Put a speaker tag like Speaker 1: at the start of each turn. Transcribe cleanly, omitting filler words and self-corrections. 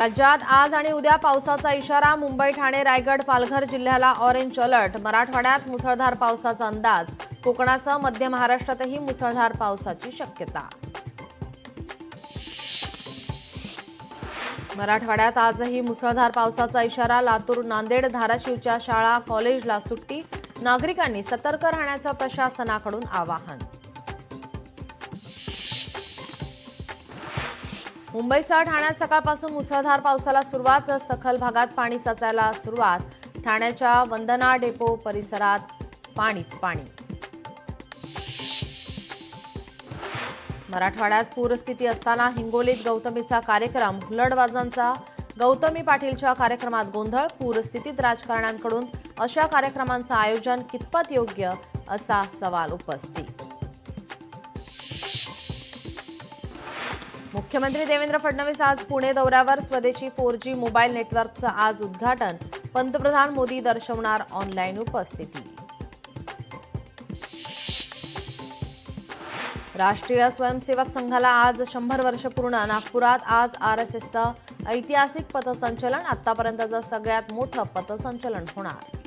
Speaker 1: राज्यात आज आणि उद्या पावसाचा इशारा. मुंबई, ठाणे, रायगड, पालघर जिल्ह्याला ऑरेंज अलर्ट. मराठवाड्यात मुसळधार पावसाचा अंदाज. कोकणासह मध्य महाराष्ट्रातही मुसळधार पावसाची शक्यता. मराठवाड्यात आजही मुसळधार पावसाचा इशारा. लातूर, नांदेड, धाराशिवच्या शाळा कॉलेजला सुट्टी. नागरिकांनी सतर्क राहण्याचं प्रशासनाकडून आवाहन. मुंबईसह ठाण्यात सकाळपासून मुसळधार पावसाला सुरुवात. सखल भागात पाणी साचायला सुरुवात. ठाण्याच्या वंदना डेपो परिसरात पाणीच पाणी. मराठवाड्यात पूरस्थिती असताना हिंगोलीत गौतमीचा कार्यक्रम. हुल्लडबाजांचा. गौतमी पाटीलच्या कार्यक्रमात गोंधळ. पूरस्थितीत राजकारण्यांकडून अशा कार्यक्रमांचं आयोजन कितपत योग्य, असा सवाल उपस्थित. मुख्यमंत्री देवेंद्र फडणवीस आज पुणे दौऱ्यावर. स्वदेशी 4G मोबाईल नेटवर्कचं आज उद्घाटन. पंतप्रधान मोदी दर्शवणार ऑनलाईन उपस्थिती. राष्ट्रीय स्वयंसेवक संघाला आज 100 वर्ष पूर्ण. नागपुरात आज RSSचं ऐतिहासिक पथसंचलन. आतापर्यंतचं सगळ्यात मोठं पथसंचलन होणार.